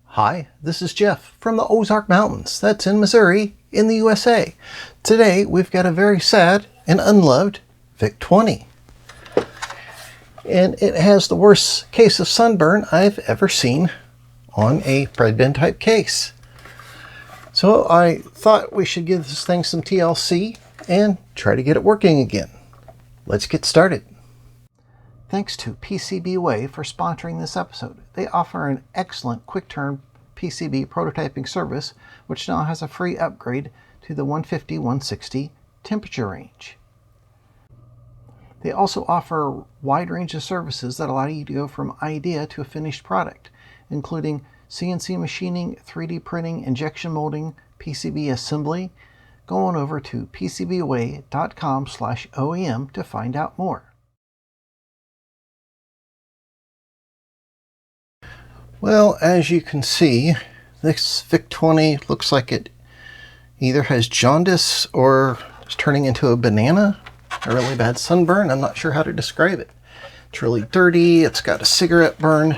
Hi, this is Jeff from the Ozark Mountains. That's in Missouri, in the USA. Today we've got a very sad and unloved VIC-20. And it has the worst case of sunburn I've ever seen on a bread bin type case. So I thought we should give this thing some TLC and try to get it working again. Let's get started. Thanks to PCB for sponsoring this episode. They offer an excellent quick-turn PCB prototyping service, which now has a free upgrade to the 150-160 temperature range. They also offer a wide range of services that allow you to go from idea to a finished product, including CNC machining, 3D printing, injection molding, PCB assembly. Go on over to pcbway.com/OEM to find out more. Well, as you can see, this VIC-20 looks like it either has jaundice or is turning into a banana. A really bad sunburn. I'm not sure how to describe it. It's really dirty. It's got a cigarette burn.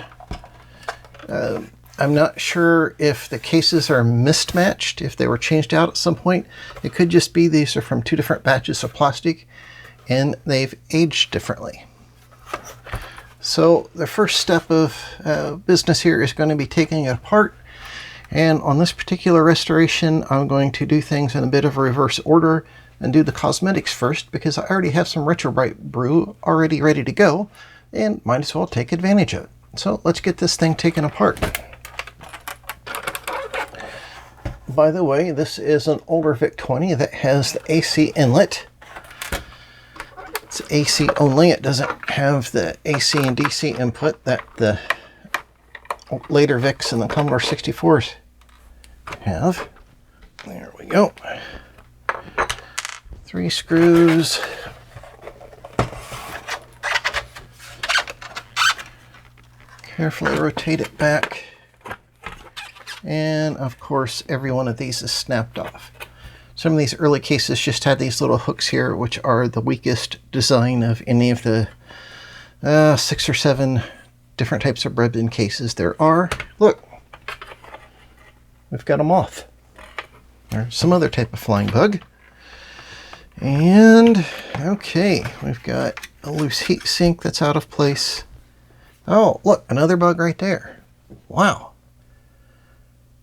I'm not sure if the cases are mismatched, if they were changed out at some point. It could just be these are from two different batches of plastic and they've aged differently. So the first step of business here is going to be taking it apart. And on this particular restoration, I'm going to do things in a bit of a reverse order and do the cosmetics first because I already have some Retrobrite brew already ready to go and might as well take advantage of it. So let's get this thing taken apart. By the way, this is an older VIC-20 that has the AC inlet. It's AC only. It doesn't have the AC and DC input that the later VICs and the Commodore 64s have. There we go. 3 screws. Carefully rotate it back. And of course, every one of these is snapped off. Some of these early cases just had these little hooks here, which are the weakest design of any of the 6 or 7 different types of bread bin cases there are. Look, we've got a moth. There's some other type of flying bug. And, okay, we've got a loose heat sink that's out of place. Oh, look, another bug right there. Wow.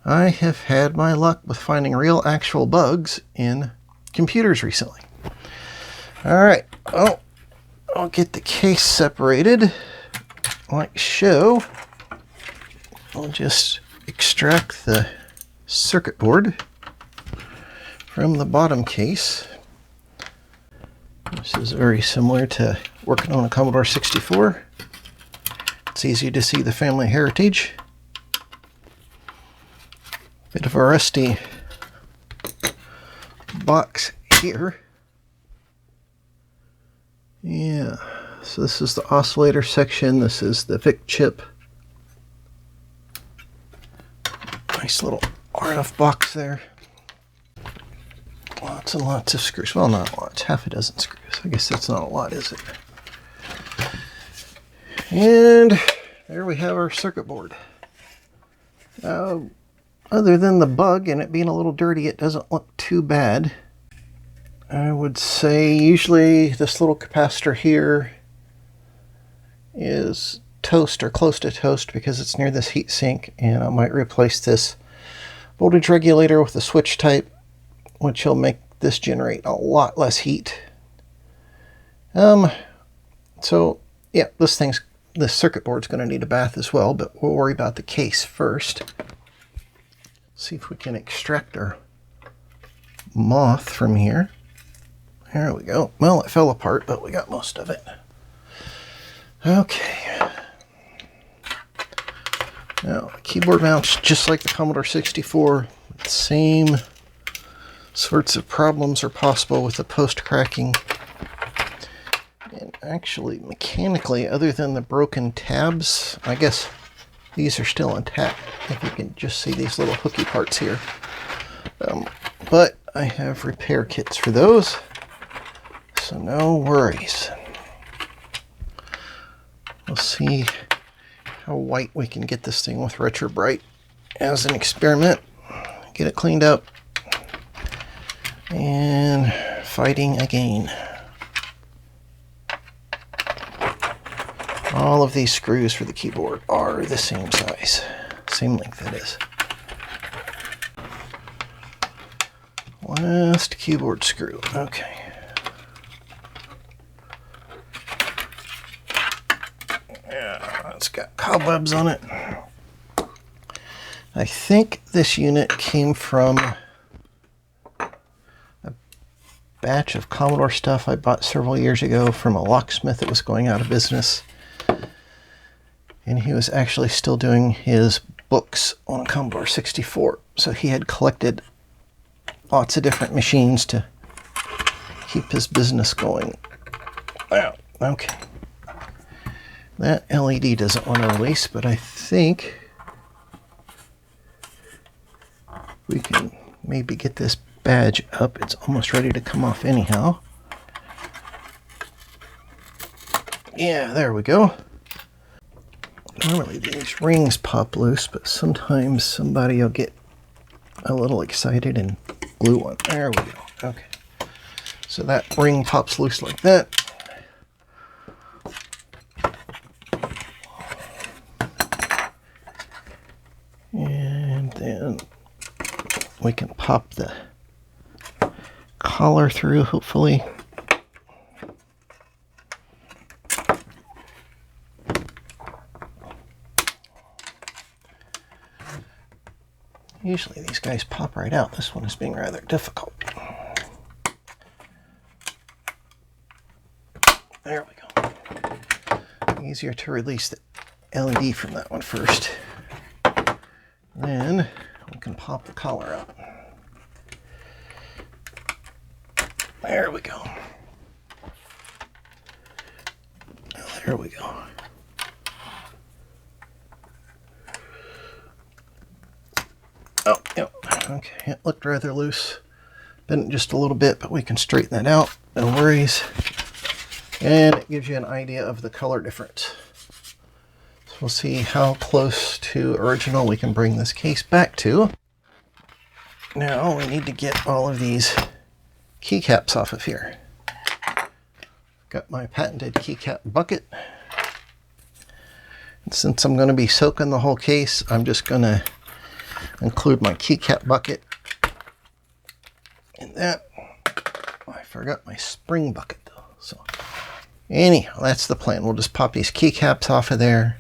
I have had my luck with finding real actual bugs in computers recently. All right, oh, I'll get the case separated like so. I'll just extract the circuit board from the bottom case. This is very similar to working on a Commodore 64. It's easy to see the family heritage. Bit of a rusty box here. Yeah, so this is the oscillator section. This is the VIC chip. Nice little RF box there. Lots and lots of screws. Well, not lots, half a dozen screws. I guess that's not a lot, is it? And there we have our circuit board. Other than the bug and it being a little dirty, it doesn't look too bad. I would say usually this little capacitor here is toast or close to toast because it's near this heat sink, and I might replace this voltage regulator with a switch type, which will make this generate a lot less heat. So yeah, this circuit board's going to need a bath as well, but we'll worry about the case first. See if we can extract our moth from here. There we go. Well, it fell apart, but we got most of it. Okay. Now, the keyboard mounts just like the Commodore 64. Same sorts of problems are possible with the post-cracking. And actually, mechanically, other than the broken tabs, I guess these are still intact. If you can just see these little hooky parts here. But I have repair kits for those, so no worries. We'll see how white we can get this thing with Retro Bright as an experiment. Get it cleaned up and fighting again. All of these screws for the keyboard are the same size, same length that is. Last keyboard screw, okay. Yeah, it's got cobwebs on it. I think this unit came from a batch of Commodore stuff I bought several years ago from a locksmith that was going out of business. And he was actually still doing his books on a Commodore 64. So he had collected lots of different machines to keep his business going. Wow, okay. That LED doesn't want to release, but I think we can maybe get this badge up. It's almost ready to come off anyhow. Yeah, there we go. Normally these rings pop loose, but sometimes somebody will get a little excited and glue one. There we go. Okay. So that ring pops loose like that. And then we can pop the collar through, hopefully. Usually these guys pop right out. This one is being rather difficult. There we go. Easier to release the LED from that one first. Then we can pop the collar out. There we go. There we go. Oh, yep. Okay, it looked rather loose. Bent just a little bit, but we can straighten that out. No worries. And it gives you an idea of the color difference. So we'll see how close to original we can bring this case back to. Now we need to get all of these keycaps off of here. Got my patented keycap bucket. And since I'm going to be soaking the whole case, I'm just going to include my keycap bucket in that. Oh, I forgot my spring bucket though. So anyhow, that's the plan. We'll just pop these keycaps off of there.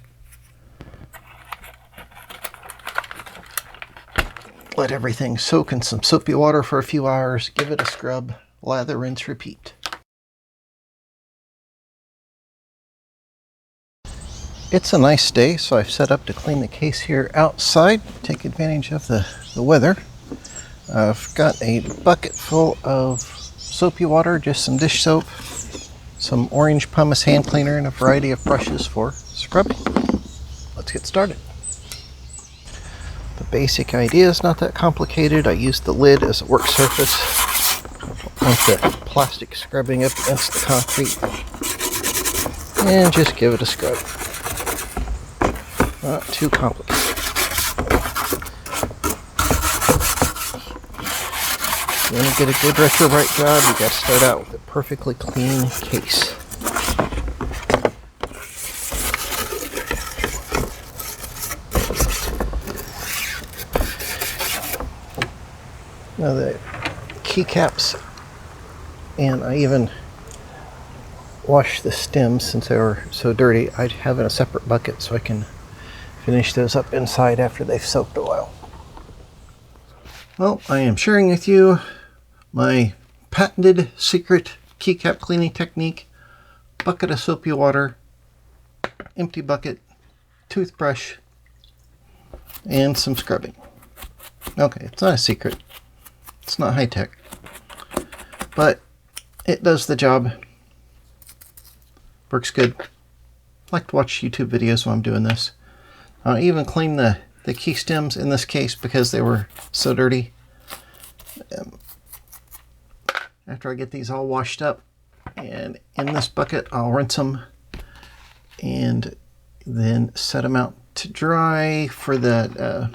Let everything soak in some soapy water for a few hours. Give it a scrub. Lather, rinse, repeat. It's a nice day, so I've set up to clean the case here outside. Take advantage of the weather. I've got a bucket full of soapy water, just some dish soap, some orange pumice hand cleaner, and a variety of brushes for scrubbing. Let's get started. The basic idea is not that complicated. I use the lid as a work surface. I want the plastic scrubbing up against the concrete. And just give it a scrub. Not too complicated. If you want to get a good Retro Bright job, you got to start out with a perfectly clean case. Now the keycaps, and I even washed the stems since they were so dirty. I have in a separate bucket so I can finish those up inside after they've soaked a while. Well, I am sharing with you my patented secret keycap cleaning technique. Bucket of soapy water, empty bucket, toothbrush, and some scrubbing. Okay, it's not a secret. It's not high tech, but it does the job. Works good. I like to watch YouTube videos while I'm doing this. I even cleaned the key stems in this case because they were so dirty. after I get these all washed up. And in this bucket, I'll rinse them and then set them out to dry. For the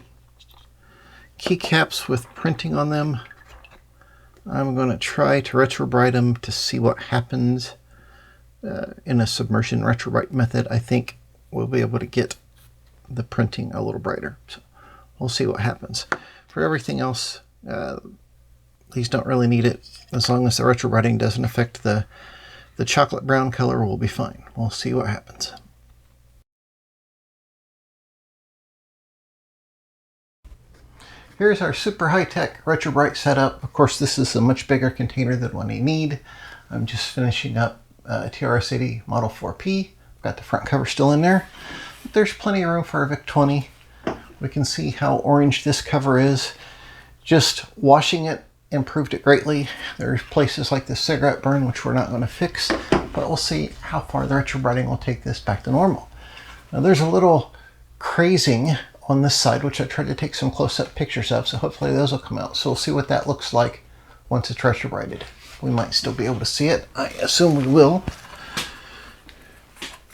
keycaps with printing on them, I'm going to try to retrobrite them to see what happens in a submersion retrobrite method. I think we'll be able to get the printing a little brighter. So we'll see what happens. For everything else, these don't really need it. As long as the retrobriting doesn't affect the chocolate brown color, we'll be fine. We'll see what happens. Here's our super high-tech retrobrite setup. Of course, this is a much bigger container than what I need. I'm just finishing up TRS-80 Model 4P. Got the front cover still in there. But there's plenty of room for a VIC-20. We can see how orange this cover is. Just washing it improved it greatly. There's places like the cigarette burn, which we're not going to fix, but we'll see how far the retrobriting will take this back to normal. Now there's a little crazing on this side, which I tried to take some close-up pictures of, so hopefully those will come out. So we'll see what that looks like once it's retrobrited. We might still be able to see it. I assume we will.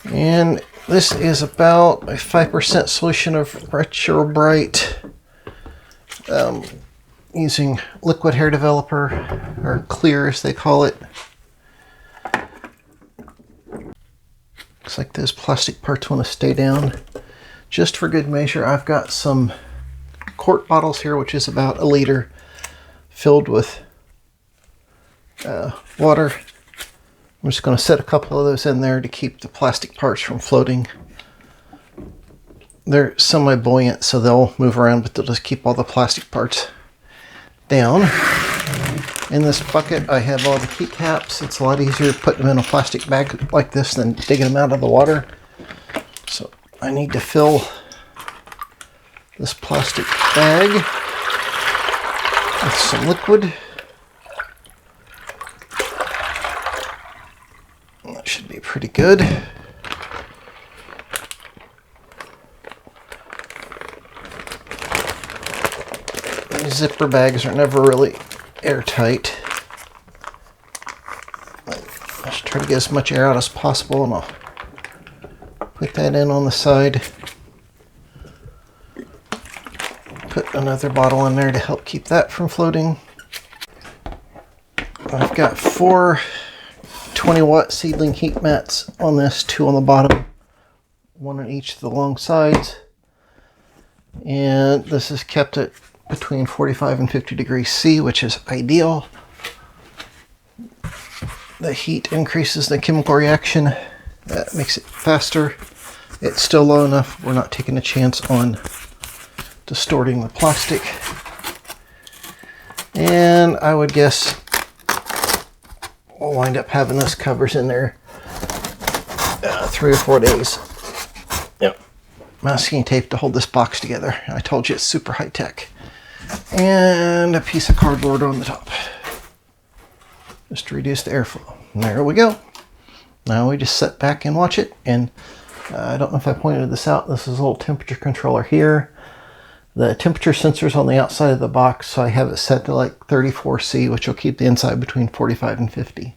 And this is about a 5% solution of retrobrite using liquid hair developer, or clear as they call it. Looks like those plastic parts want to stay down. Just for good measure, I've got some quart bottles here, which is about a liter, filled with water. I'm just going to set a couple of those in there to keep the plastic parts from floating. They're semi-buoyant, so they'll move around, but they'll just keep all the plastic parts down. In this bucket, I have all the keycaps. It's a lot easier putting them in a plastic bag like this than digging them out of the water. So I need to fill this plastic bag with some liquid. That should be pretty good. These zipper bags are never really airtight. I should try to get as much air out as possible, and I'll put that in on the side. Put another bottle in there to help keep that from floating. I've got 4 20-watt seedling heat mats on this, 2 on the bottom, 1 on each of the long sides. And this is kept at between 45 and 50 degrees C, which is ideal. The heat increases the chemical reaction. That makes it faster. It's still low enough. We're not taking a chance on distorting the plastic. And I would guess we'll wind up having those covers in there 3 or 4 days. Yep. Masking tape to hold this box together. I told you it's super high tech. And a piece of cardboard on the top, just to reduce the airflow. And there we go. Now we just sit back and watch it. And I don't know if I pointed this out. This is a little temperature controller here. The temperature sensor is on the outside of the box, so I have it set to like 34°C, which will keep the inside between 45 and 50.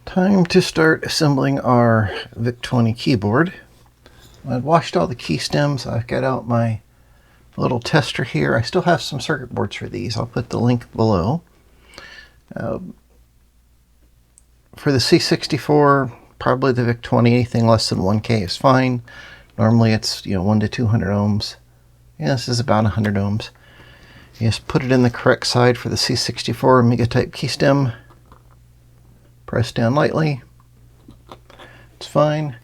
Time to start assembling our VIC-20 keyboard. I've washed all the key stems. I've got out my little tester here. I still have some circuit boards for these. I'll put the link below. For the C64, probably the VIC-20, anything less than 1K is fine. Normally it's 1 to 200 ohms. Yeah, this is about 100 ohms. You just put it in the correct side for the C64 Omega type key stem. Press down lightly. It's fine.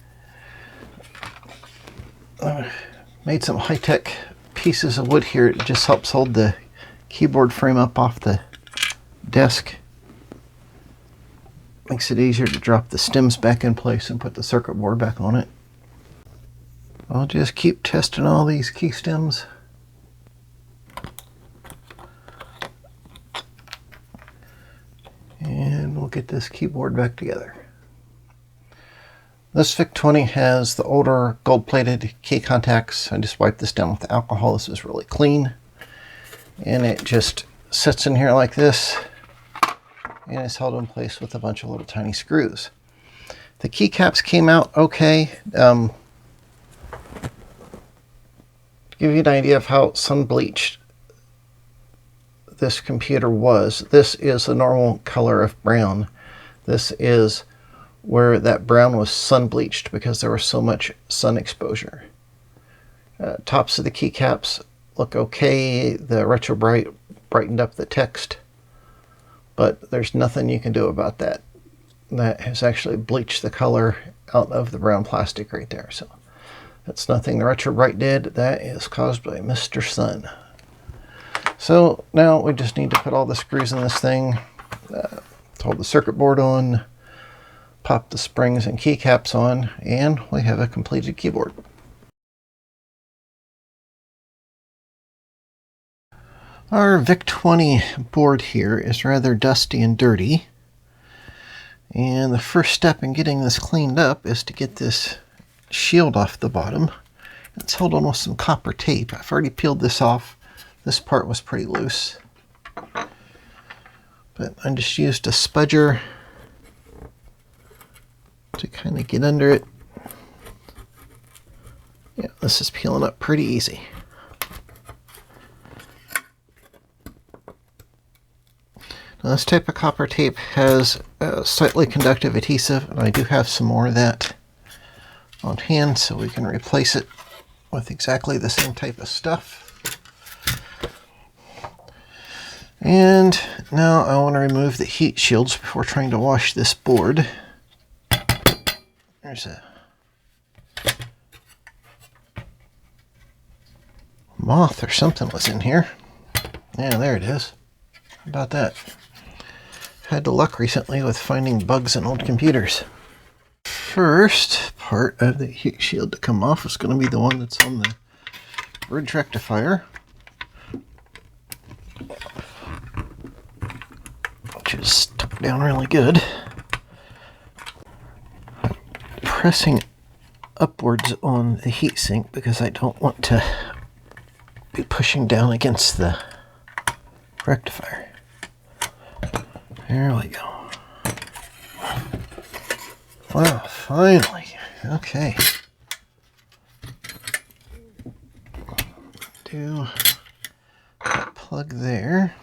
Made some high-tech pieces of wood here. It just helps hold the keyboard frame up off the desk. Makes it easier to drop the stems back in place and put the circuit board back on it. I'll just keep testing all these key stems. And we'll get this keyboard back together. This VIC-20 has the older gold-plated key contacts. I just wiped this down with alcohol. This is really clean. And it just sits in here like this. And it's held in place with a bunch of little tiny screws. The keycaps came out okay. To give you an idea of how sun-bleached this computer was, this is the normal color of brown. This is where that brown was sun-bleached because there was so much sun exposure. Tops of the keycaps look okay. The retro bright brightened up the text, but there's nothing you can do about that. That has actually bleached the color out of the brown plastic right there. So that's nothing the retro bright did. That is caused by Mr. Sun. So now we just need to put all the screws in this thing, hold the circuit board on, pop the springs and keycaps on, and we have a completed keyboard. Our VIC-20 board here is rather dusty and dirty, and the first step in getting this cleaned up is to get this shield off the bottom. It's held on with some copper tape. I've already peeled this off. This part was pretty loose, but I just used a spudger to kind of get under it. Yeah, this is peeling up pretty easy. Now, this type of copper tape has a slightly conductive adhesive, and I do have some more of that on hand, so we can replace it with exactly the same type of stuff. And now I want to remove the heat shields before trying to wash this board. There's a moth or something was in here. Yeah, there it is. How about that? Had the luck recently with finding bugs in old computers. First part of the heat shield to come off is going to be the one that's on the bridge rectifier, which is stuck down really good. Pressing upwards on the heatsink because I don't want to be pushing down against the rectifier. There we go. Wow, finally. Okay. Do that plug there.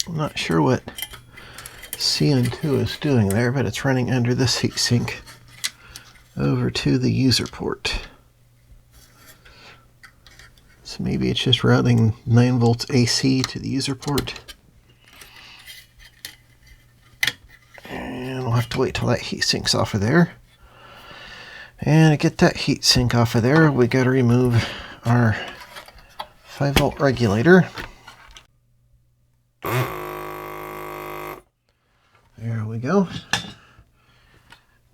I'm not sure what CN2 is doing there, but it's running under this heatsink over to the user port. So maybe it's just routing 9 volts AC to the user port. And we'll have to wait till that heatsink's off of there. And to get that heatsink off of there, we got to remove our 5 volt regulator. There we go.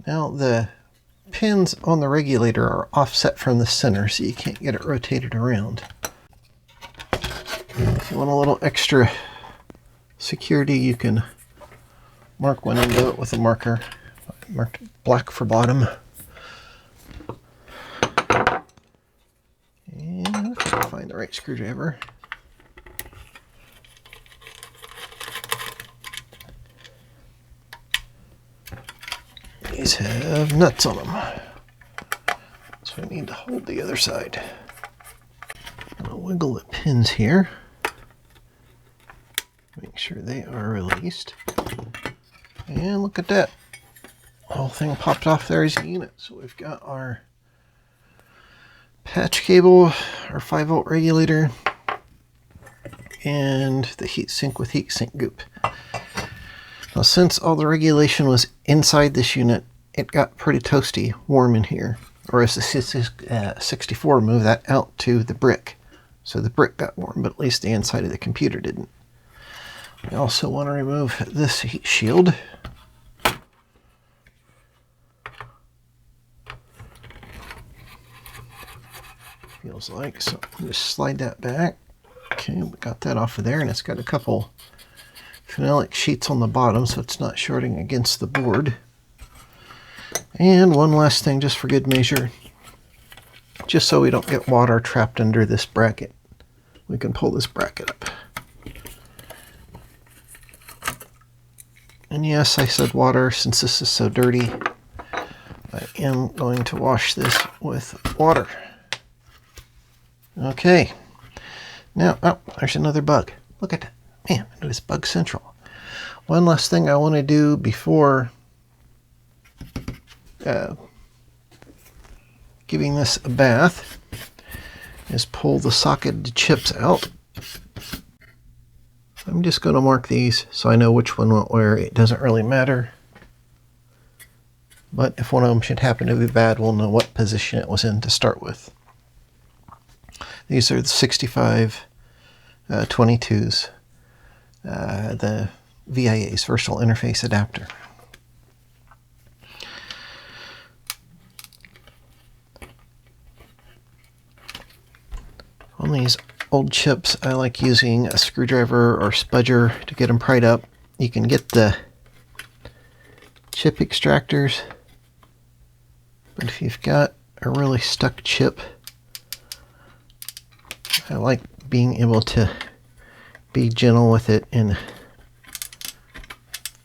Now the pins on the regulator are offset from the center, so you can't get it rotated around. If you want a little extra security, you can mark one end of it with a marker. I marked black for bottom. And let's find the right screwdriver. These have nuts on them, so I need to hold the other side. I'll wiggle the pins here, make sure they are released, and look at that. The whole thing popped off there as a unit. So we've got our patch cable, our 5 volt regulator, and the heatsink with heatsink goop. Now, since all the regulation was inside this unit, it got pretty toasty warm in here. or as the 64, move that out to the brick. So the brick got warm, but at least the inside of the computer didn't. I also want to remove this heat shield. Feels like, so I'll just slide that back. Okay, we got that off of there, and it's got a couple phenolic sheets on the bottom, so it's not shorting against the board. And one last thing, just for good measure, just so we don't get water trapped under this bracket, we can pull this bracket up. And yes, I said water since this is so dirty. I am going to wash this with water. Okay. Now, oh, there's another bug. Look at that. Man, it is bug central. One last thing I want to do before giving this a bath is pull the socketed chips out. I'm just going to mark these so I know which one went where. It doesn't really matter. But if one of them should happen to be bad, we'll know what position it was in to start with. These are the 65 22s, the VIA's Virtual Interface Adapter. On these old chips, I like using a screwdriver or spudger to get them pried up. You can get the chip extractors, but if you've got a really stuck chip, I like being able to be gentle with it and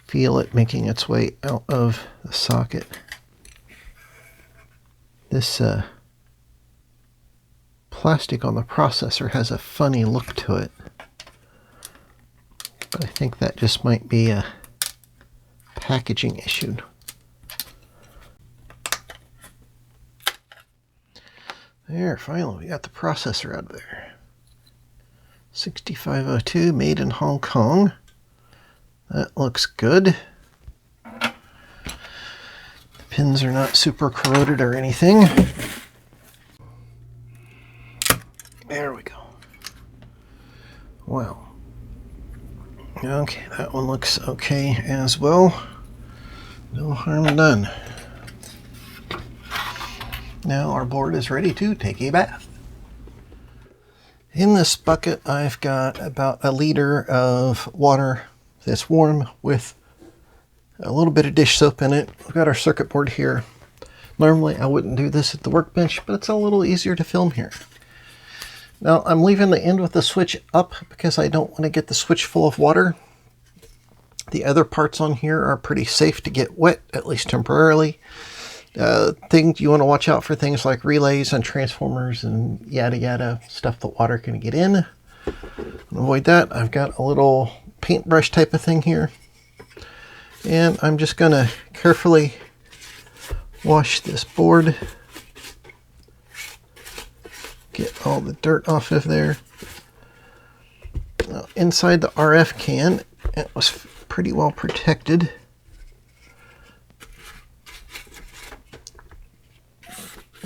feel it making its way out of the socket. This plastic on the processor has a funny look to it, but I think that just might be a packaging issue. There, finally we got the processor out of there. 6502, made in Hong Kong. That looks good. The pins are not super corroded or anything. There we go. Wow. Okay, that one looks okay as well. No harm done. Now our board is ready to take a bath. In this bucket, I've got about a liter of water that's warm with a little bit of dish soap in it. We've got our circuit board here. Normally I wouldn't do this at the workbench, but it's a little easier to film here. Now I'm leaving the end with the switch up because I don't want to get the switch full of water. The other parts on here are pretty safe to get wet, at least temporarily. Things you want to watch out for, things like relays and transformers and yada yada, stuff that water can get in. Avoid that. I've got a little paintbrush type of thing here, and I'm just going to carefully wash this board, get all the dirt off of there. Now, inside the RF can, it was pretty well protected.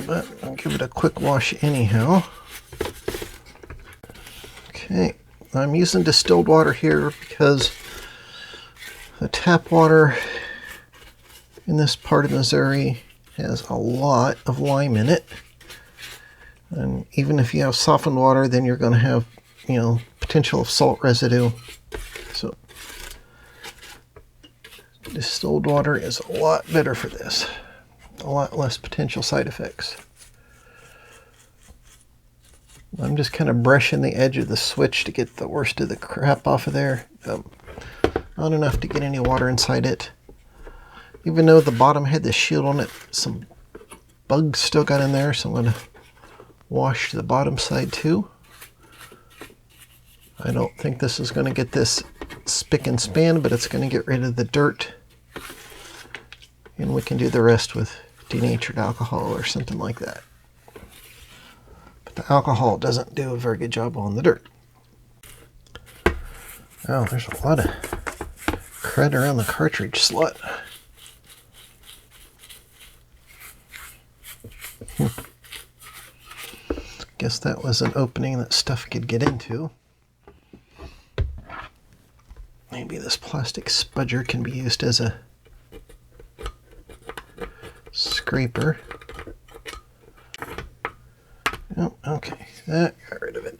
But I'll give it a quick wash anyhow. Okay, I'm using distilled water here because the tap water in this part of Missouri has a lot of lime in it. And even if you have softened water, then you're going to have, potential of salt residue. So distilled water is a lot better for this. A lot less potential side effects. I'm just kind of brushing the edge of the switch to get the worst of the crap off of there. Not enough to get any water inside it. Even though the bottom had the shield on it, some bugs still got in there, so I'm going to wash the bottom side too. I don't think this is going to get this spick and span, but it's going to get rid of the dirt. And we can do the rest with denatured alcohol or something like that. But the alcohol doesn't do a very good job on the dirt. Oh, there's a lot of crud around the cartridge slot. Guess that was an opening that stuff could get into. Maybe this plastic spudger can be used as a scraper. Oh, okay, that got rid of it.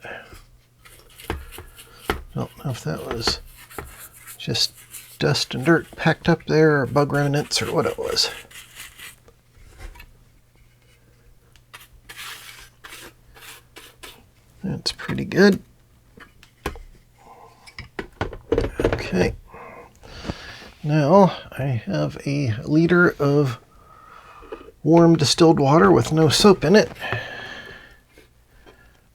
Don't know if that was just dust and dirt packed up there, or bug remnants, or what it was. That's pretty good. Okay. Now I have a liter of warm distilled water with no soap in it,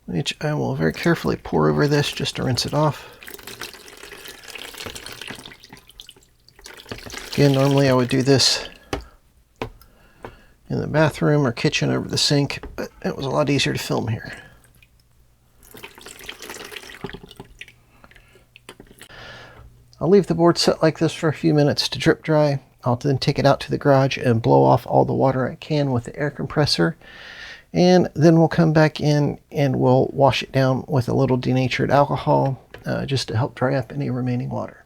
which I will very carefully pour over this just to rinse it off. Again, normally I would do this in the bathroom or kitchen over the sink, but it was a lot easier to film here. I'll leave the board set like this for a few minutes to drip dry. I'll then take it out to the garage and blow off all the water I can with the air compressor. And then we'll come back in and we'll wash it down with a little denatured alcohol just to help dry up any remaining water.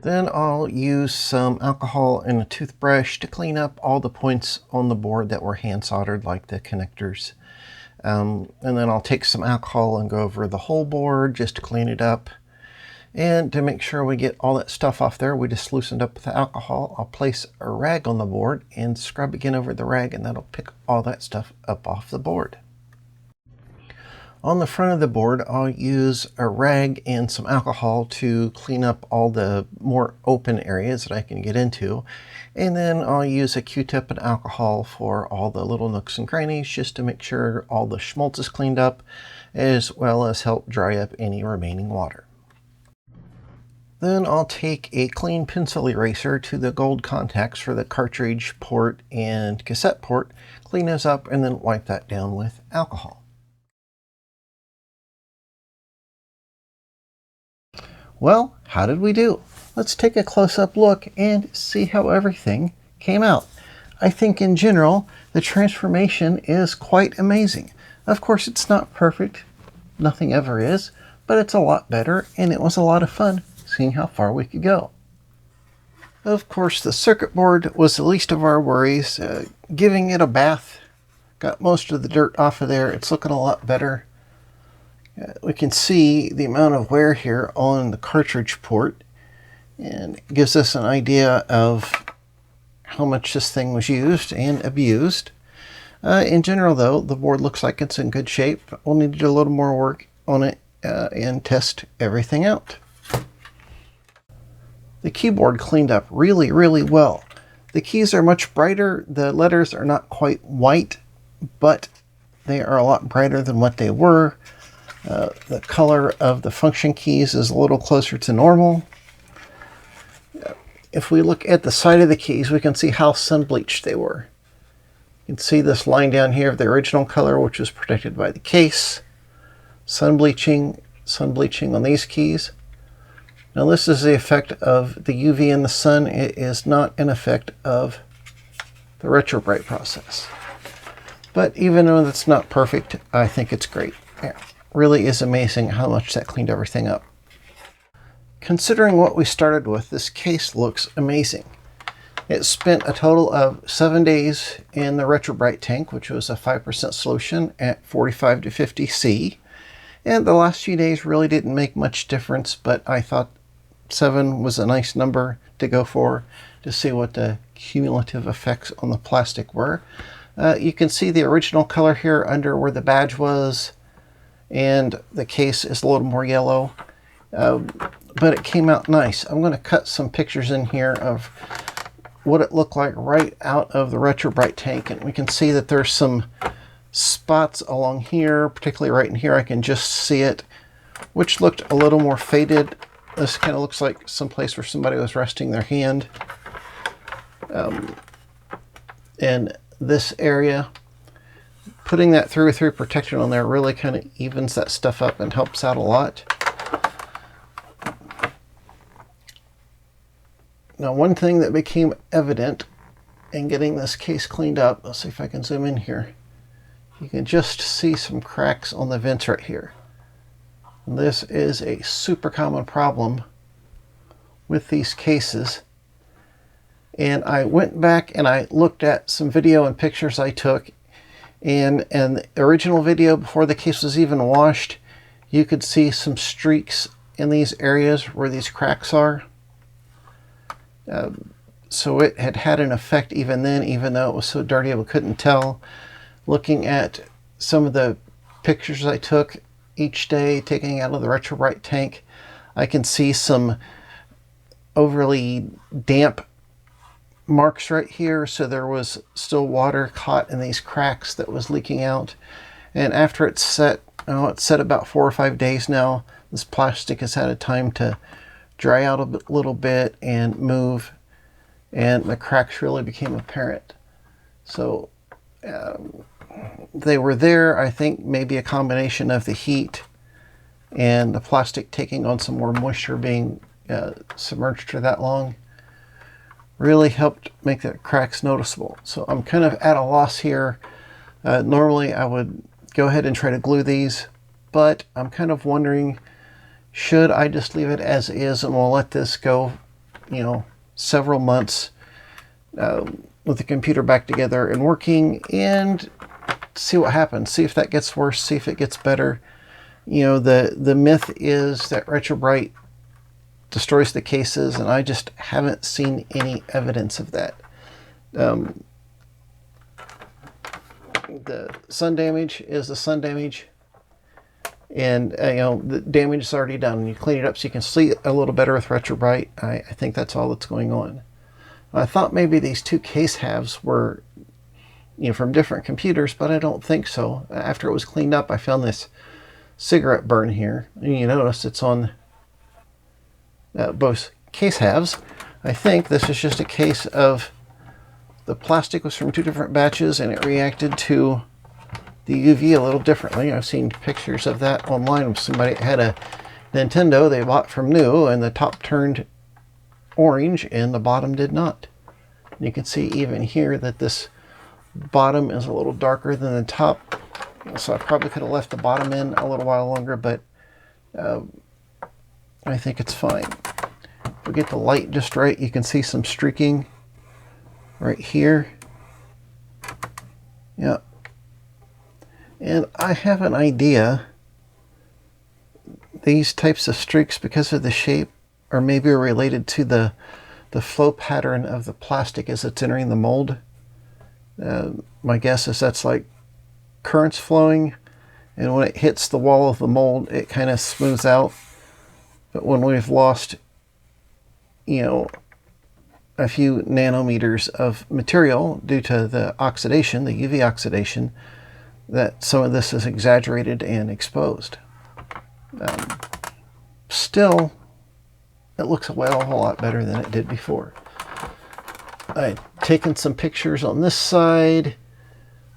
Then I'll use some alcohol and a toothbrush to clean up all the points on the board that were hand soldered, like the connectors. And then I'll take some alcohol and go over the whole board just to clean it up. And to make sure we get all that stuff off there, we just loosened up with the alcohol. I'll place a rag on the board and scrub again over the rag, and that'll pick all that stuff up off the board. On the front of the board, I'll use a rag and some alcohol to clean up all the more open areas that I can get into. And then I'll use a Q-tip and alcohol for all the little nooks and crannies, just to make sure all the schmaltz is cleaned up, as well as help dry up any remaining water. Then I'll take a clean pencil eraser to the gold contacts for the cartridge port and cassette port, clean those up, and then wipe that down with alcohol. Well, how did we do? Let's take a close-up look and see how everything came out. I think in general, the transformation is quite amazing. Of course, it's not perfect. Nothing ever is, but it's a lot better, and it was a lot of fun seeing how far we could go. Of course, the circuit board was the least of our worries. Giving it a bath got most of the dirt off of there. It's looking a lot better. We can see the amount of wear here on the cartridge port, and it gives us an idea of how much this thing was used and abused. In general, though, the board looks like it's in good shape. We'll need to do a little more work on it and test everything out. The keyboard cleaned up really, really well. The keys are much brighter. The letters are not quite white, but they are a lot brighter than what they were. The color of the function keys is a little closer to normal. If we look at the side of the keys, we can see how sun bleached they were. You can see this line down here of the original color, which was protected by the case. Sun bleaching on these keys. Now this is the effect of the UV in the sun. It is not an effect of the retrobrite process. But even though that's not perfect, I think it's great. It really is amazing how much that cleaned everything up. Considering what we started with, this case looks amazing. It spent a total of 7 days in the retrobrite tank, which was a 5% solution at 45 to 50 C. And the last few days really didn't make much difference, but I thought 7 was a nice number to go for to see what the cumulative effects on the plastic were. You can see the original color here under where the badge was, and the case is a little more yellow, but it came out nice. I'm going to cut some pictures in here of what it looked like right out of the retrobrite tank, and we can see that there's some spots along here, particularly right in here. I can just see it, which looked a little more faded. This kind of looks like some place where somebody was resting their hand. And this area, putting that through protection on there really kind of evens that stuff up and helps out a lot. Now, one thing that became evident in getting this case cleaned up, let's see if I can zoom in here, you can just see some cracks on the vents right here. And this is a super common problem with these cases. And I went back and I looked at some video and pictures I took. And in the original video, before the case was even washed, you could see some streaks in these areas where these cracks are. So it had an effect even then, even though it was so dirty we couldn't tell. Looking at some of the pictures I took each day, taking out of the Retro Bright tank, I can see some overly damp marks right here. So there was still water caught in these cracks that was leaking out. And after it's set, it's set about 4 or 5 days now. This plastic has had a time to dry out a little bit and move, and the cracks really became apparent. So they were there. I think maybe a combination of the heat and the plastic taking on some more moisture, being submerged for that long, really helped make the cracks noticeable. So I'm kind of at a loss here. Normally I would go ahead and try to glue these, but I'm kind of wondering, should I just leave it as is and we'll let this go, several months with the computer back together and working, and see what happens, see if that gets worse, see if it gets better. The myth is that Retro Bright destroys the cases, and I just haven't seen any evidence of that. The sun damage is the sun damage, and the damage is already done. You clean it up so you can see a little better with Retro Bright. I think that's all that's going on. I thought maybe these two case halves were from different computers, but I don't think so. After it was cleaned up, I found this cigarette burn here, and you notice it's on both case halves. I think this is just a case of the plastic was from 2 different batches and it reacted to the UV a little differently. I've seen pictures of that online of somebody that had a Nintendo they bought from new, and the top turned orange and the bottom did not. And you can see even here that this bottom is a little darker than the top. So I probably could have left the bottom in a little while longer, but I think it's fine. If we get the light just right, you can see some streaking right here. Yeah. And I have an idea. These types of streaks, because of the shape, are maybe related to the flow pattern of the plastic as it's entering the mold. My guess is that's like currents flowing, and when it hits the wall of the mold, it kind of smooths out. But when we've lost, a few nanometers of material due to the oxidation, the UV oxidation, that some of this is exaggerated and exposed. Still, it looks a whole lot better than it did before. I've taken some pictures on this side,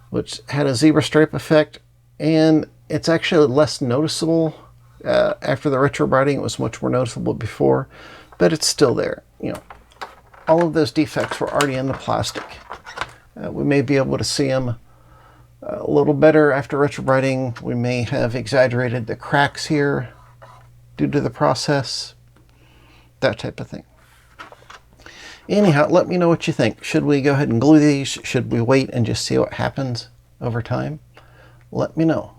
which had a zebra stripe effect, and it's actually less noticeable. After the retro brighting, it was much more noticeable before, but it's still there. All of those defects were already in the plastic. We may be able to see them a little better after retro brighting. We may have exaggerated the cracks here due to the process, that type of thing. Anyhow, let me know what you think. Should we go ahead and glue these? Should we wait and just see what happens over time? Let me know.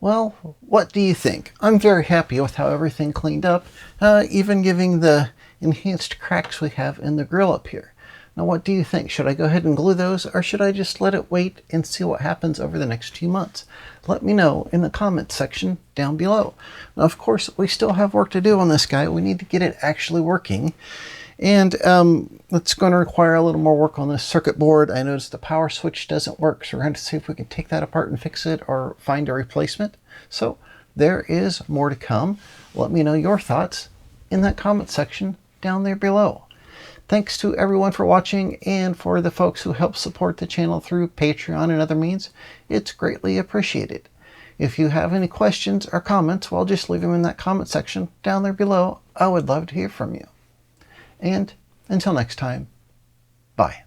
Well, what do you think? I'm very happy with how everything cleaned up, even giving the enhanced cracks we have in the grill up here. Now, what do you think? Should I go ahead and glue those, or should I just let it wait and see what happens over the next few months? Let me know in the comments section down below. Now, of course, we still have work to do on this guy. We need to get it actually working. And it's going to require a little more work on this circuit board. I noticed the power switch doesn't work, so we're going to see if we can take that apart and fix it or find a replacement. So there is more to come. Let me know your thoughts in that comment section down there below. Thanks to everyone for watching, and for the folks who help support the channel through Patreon and other means. It's greatly appreciated. If you have any questions or comments, well, just leave them in that comment section down there below. I would love to hear from you. And until next time, Bye.